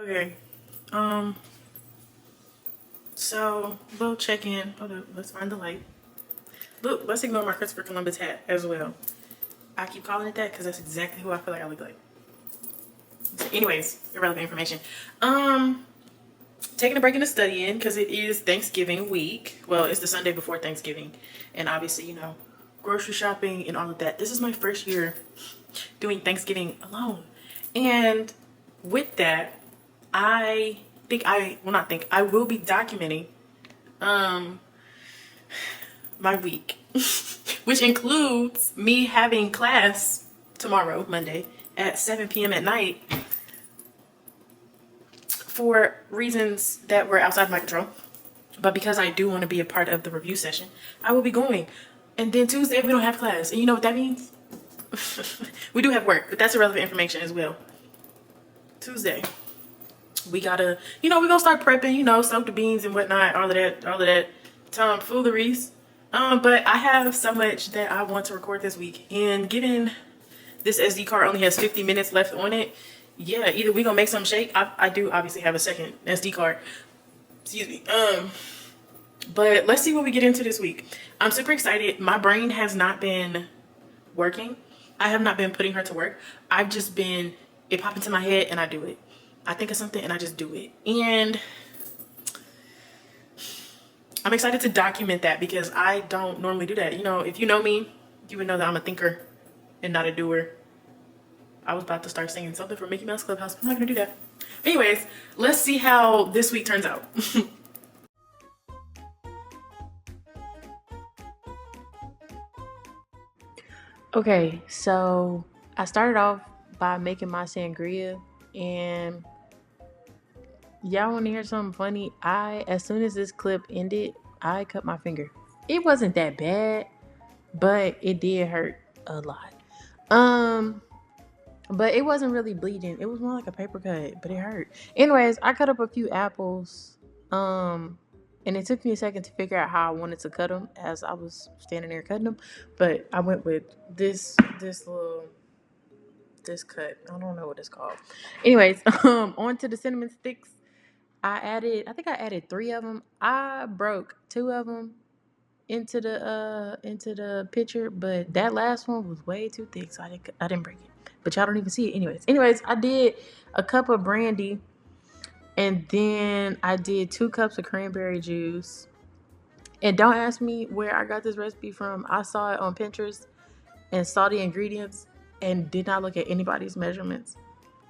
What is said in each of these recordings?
Okay. Um. So little check in. Hold up. Let's find the light. Look. Let's ignore my Christopher Columbus hat as well. I keep calling it that because that's exactly who I feel like I look like. Anyways, irrelevant information. Taking a break into studying because it is Thanksgiving week. Well, it's the Sunday before Thanksgiving, and obviously, grocery shopping and all of that. This is my first year doing Thanksgiving alone, and with that, I will be documenting my week, which includes me having class tomorrow, Monday, at 7 p.m. at night for reasons that were outside my control. But because I do want to be a part of the review session, I will be going. And then Tuesday, we don't have class. And you know what that means? We do have work, but that's irrelevant information as well. Tuesday, we gotta, we're gonna start prepping, soak the beans and whatnot, all of that tomfooleries. But I have so much that I want to record this week. And given this SD card only has 50 minutes left on it, yeah, either we gonna make some shake. I do obviously have a second SD card. Excuse me. But let's see what we get into this week. I'm super excited. My brain has not been working. I have not been putting her to work. I've just been, it popped into my head and I do it. I think of something and I just do it. And I'm excited to document that because I don't normally do that. If you know me, you would know that I'm a thinker and not a doer. I was about to start singing something for Mickey Mouse Clubhouse, but I'm not gonna do that. Anyways, let's see how this week turns out. Okay, so I started off by making my sangria, and y'all want to hear something funny? As soon as this clip ended, I cut my finger. It wasn't that bad, but it did hurt a lot. But it wasn't really bleeding. It was more like a paper cut, but it hurt. Anyways, I cut up a few apples. And it took me a second to figure out how I wanted to cut them as I was standing there cutting them. But I went with this cut. I don't know what it's called. Anyways, onto the cinnamon sticks. I think I added 3 of them. I broke 2 of them into the pitcher, but that last one was way too thick, so I didn't break it. But y'all don't even see it anyways. I did a cup of brandy, and then I did 2 cups of cranberry juice. And don't ask me where I got this recipe from. I saw it on Pinterest and saw the ingredients and did not look at anybody's measurements.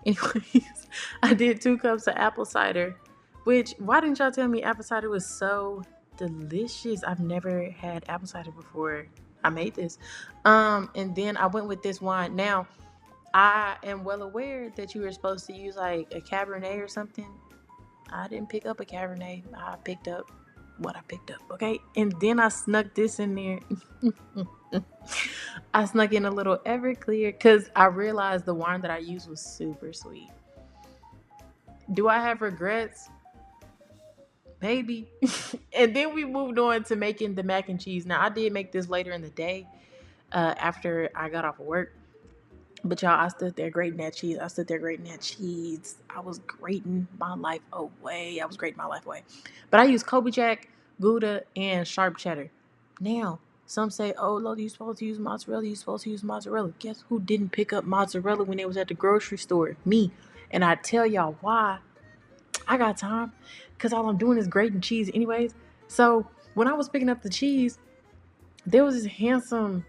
Anyways, I did 2 cups of apple cider, which, why didn't y'all tell me apple cider was so delicious? I've never had apple cider before I made this. And then I went with this wine. Now, I am well aware that you were supposed to use like a Cabernet or something. I didn't pick up a Cabernet. I picked up what I picked up, okay? And then I snuck this in there. I snuck in a little Everclear because I realized the wine that I used was super sweet. Do I have regrets? Maybe. And then we moved on to making the mac and cheese. Now, I did make this later in the day after I got off of work. But y'all, I stood there grating that cheese. I was grating my life away. But I used Kobe Jack, Gouda, and sharp cheddar. Now, some say, oh, Lola, you're supposed to use mozzarella. Guess who didn't pick up mozzarella when it was at the grocery store? Me. And I tell y'all why. I got time. Because all I'm doing is grating cheese anyways. So, when I was picking up the cheese, there was this handsome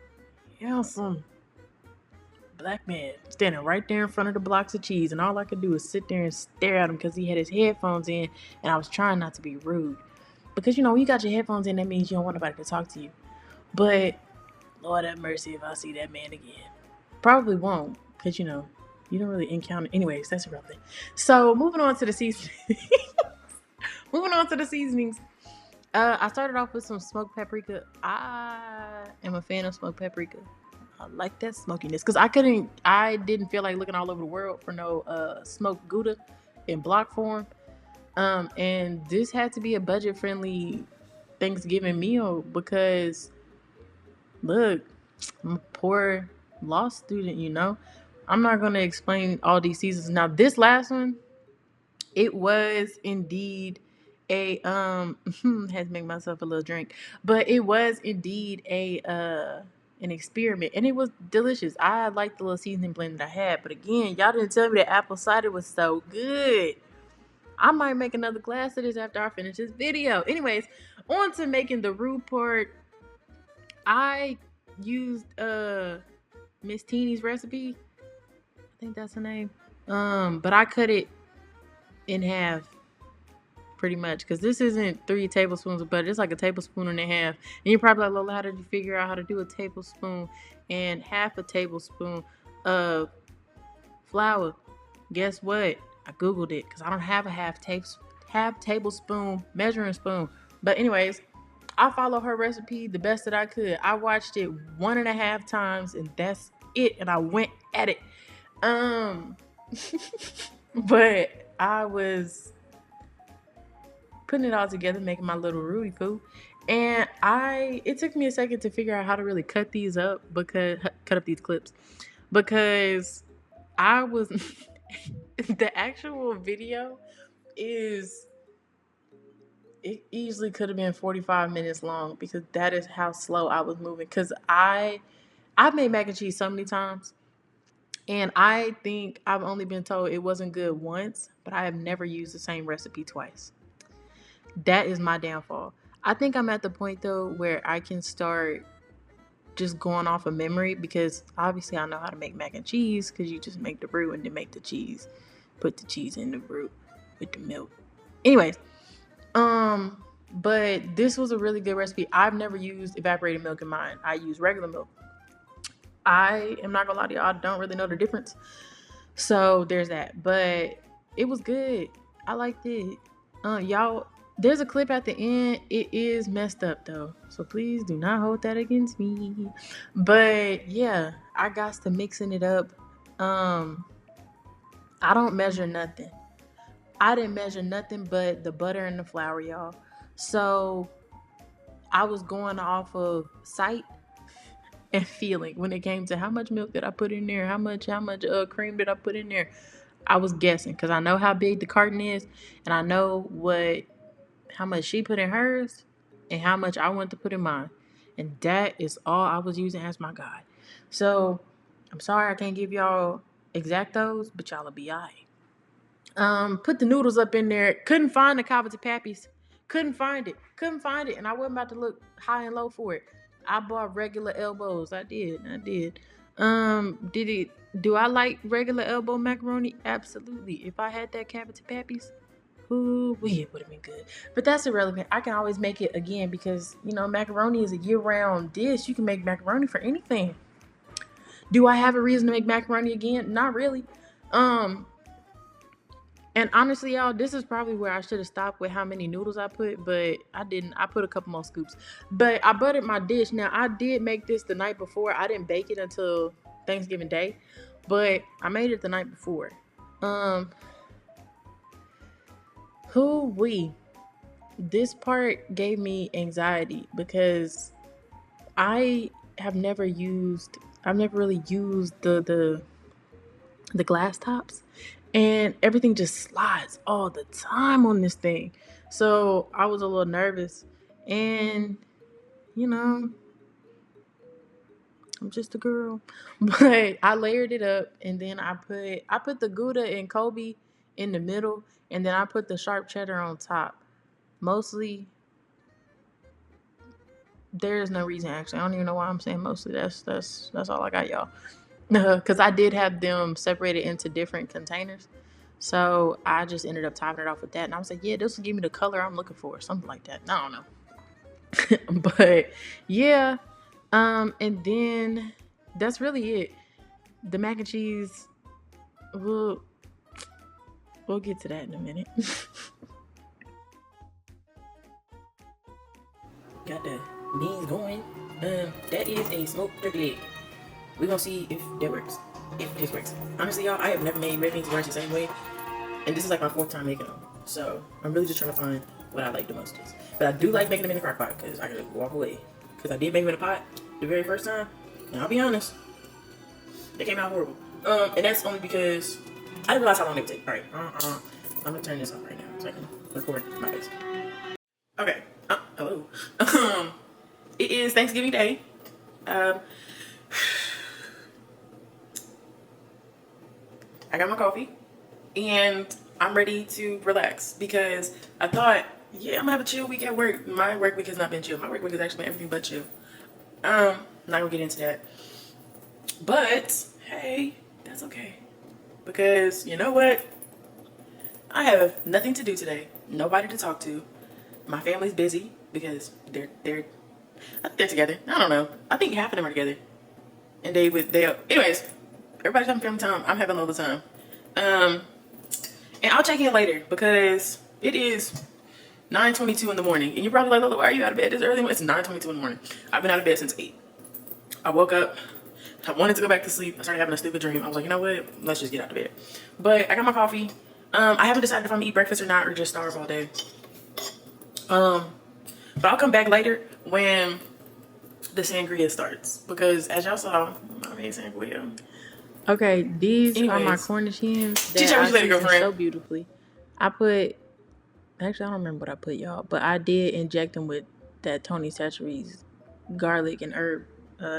black man standing right there in front of the blocks of cheese, and all I could do was sit there and stare at him because he had his headphones in, and I was trying not to be rude because when you got your headphones in, that means you don't want nobody to talk to you. But Lord have mercy if I see that man again. Probably won't, because you don't really encounter. Anyways, that's irrelevant. So moving on to the seasonings. I started off with some smoked paprika. I am a fan of smoked paprika. I like that smokiness because I didn't feel like looking all over the world for no smoked Gouda in block form. And this had to be a budget friendly Thanksgiving meal because look, I'm a poor law student, I'm not going to explain all these seasons. Now, this last one It was indeed a had to make myself a little drink, but it was indeed a an experiment, and it was delicious. I liked the little seasoning blend that I had, but again, y'all didn't tell me that apple cider was so good. I might make another glass of this after I finish this video. Anyways, on to making the roux part. I used Miss Teeny's recipe. I think that's her name. But I cut it in half pretty much, because this isn't 3 tablespoons of butter. It's like a tablespoon and a half. And you're probably like, Lola, how did you figure out how to do a tablespoon and half a tablespoon of flour? Guess what? I googled it because I don't have a half tablespoon measuring spoon. But anyways, I followed her recipe the best that I could. I watched it 1.5 times and that's it. And I went at it. But I was putting it all together, making my little Rudy poo. And it took me a second to figure out how to really cut these up, because cut up these clips, because I was the actual video is, it easily could have been 45 minutes long, because that is how slow I was moving. Because I've made mac and cheese so many times, and I think I've only been told it wasn't good once, but I have never used the same recipe twice. That is my downfall. I think I'm at the point though where I can start just going off of memory, because obviously I know how to make mac and cheese, because you just make the roux and then make the cheese, put the cheese in the roux with the milk. Anyways, but this was a really good recipe. I've never used evaporated milk in mine. I use regular milk. I am not gonna lie to y'all, I don't really know the difference. So there's that. But it was good. I liked it. Y'all, there's a clip at the end. It is messed up though, so please do not hold that against me. But yeah, I got to mixing it up. I don't measure nothing. I didn't measure nothing but the butter and the flour, y'all. So I was going off of sight and feeling when it came to how much milk did I put in there, how much cream did I put in there. I was guessing, because I know how big the carton is, and I know how much she put in hers and how much I want to put in mine. And that is all I was using as my guide. So I'm sorry I can't give y'all exact those, but y'all will be all right. Put the noodles up in there. Couldn't find the cavity pappies. Couldn't find it. And I wasn't about to look high and low for it. I bought regular elbows. I did. Do I like regular elbow macaroni? Absolutely. If I had that cavity pappies, ooh, it would have been good. But that's irrelevant. I can always make it again, because, macaroni is a year-round dish. You can make macaroni for anything. Do I have a reason to make macaroni again? Not really. And honestly, y'all, this is probably where I should have stopped with how many noodles I put, but I didn't. I put a couple more scoops. But I buttered my dish. Now, I did make this the night before. I didn't bake it until Thanksgiving Day, but I made it the night before. This part gave me anxiety, because I've never really used the glass tops, and everything just slides all the time on this thing. So I was a little nervous, and I'm just a girl. But I layered it up, and then I put the Gouda and Kobe in the middle, and then I put the sharp cheddar on top. Mostly, there's no reason, actually. I don't even know why I'm saying mostly. That's all I got, y'all. Because I did have them separated into different containers. So I just ended up topping it off with that. And I was like, yeah, this will give me the color I'm looking for. Something like that. I don't know. But yeah. And then that's really it. The mac and cheese, we'll get to that in a minute. Got the beans going. That is a smoked turkey leg. We're gonna see if that works. If this works. Honestly, y'all, I have never made red beans and rice the same way. And this is like my 4th time making them. So I'm really just trying to find what I like the most. But I do like making them in the crock pot, because I can walk away. Because I did make them in a pot the very first time. And I'll be honest, they came out horrible. And that's only because I didn't realize how long they would take. Alright. I'm gonna turn this off right now so I can record my face. Okay. Hello. It is Thanksgiving Day. Um, I got my coffee and I'm ready to relax because I thought, yeah, I'm gonna have a chill week at work. My work week has not been chill. My work week has actually been everything but chill. Not gonna get into that. But hey, that's okay. Because you know what? I have nothing to do today. Nobody to talk to. My family's busy because I think they're together. I don't know. I think half of them are together. And anyways, everybody's having family time. I'm having a little time. And I'll check in later because it is 9:22 in the morning. And you're probably like, Lola, why are you out of bed this early? It's 9:22 in the morning. I've been out of bed since 8. I woke up. I wanted to go back to sleep. I started having a stupid dream. I was like, you know what? Let's just get out of bed. But I got my coffee. I haven't decided if I'm gonna eat breakfast or not or just starve all day. But I'll come back later when the sangria starts because as y'all saw, I made sangria. Okay, these are my Cornish hens that I seasoned so beautifully. Actually, I don't remember what I put, y'all, but I did inject them with that Tony Chachere's garlic and herb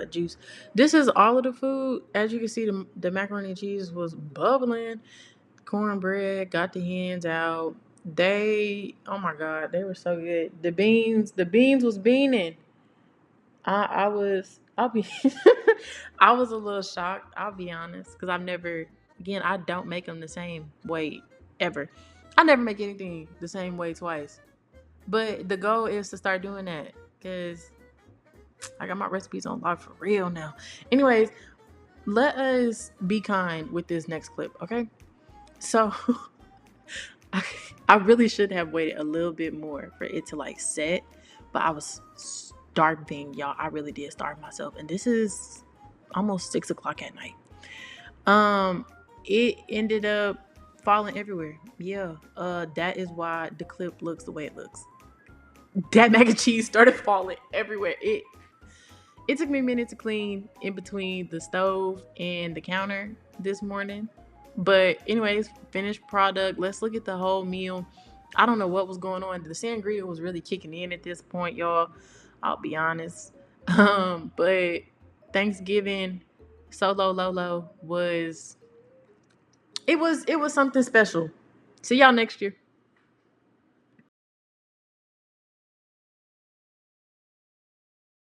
juice. This is all of the food. As you can see, the macaroni and cheese was bubbling. Cornbread, got the hens out. Oh my God, they were so good. The beans was beaning. I'll be, I was a little shocked. I'll be honest, because I don't make them the same way ever. I never make anything the same way twice. But the goal is to start doing that because I got my recipes on lock for real now. Anyways, let us be kind with this next clip, okay? So I really should have waited a little bit more for it to like set, but I was starving, y'all. I really did starve myself, and this is almost 6 o'clock at night. It ended up falling everywhere. Yeah, that is why the clip looks the way it looks. That mac and cheese started falling everywhere. It took me a minute to clean in between the stove and the counter this morning. But anyways, finished product. Let's look at the whole meal. I don't know what was going on. The sangria was really kicking in at this point, y'all. I'll be honest. But Thanksgiving solo Lolo was something special. See y'all next year.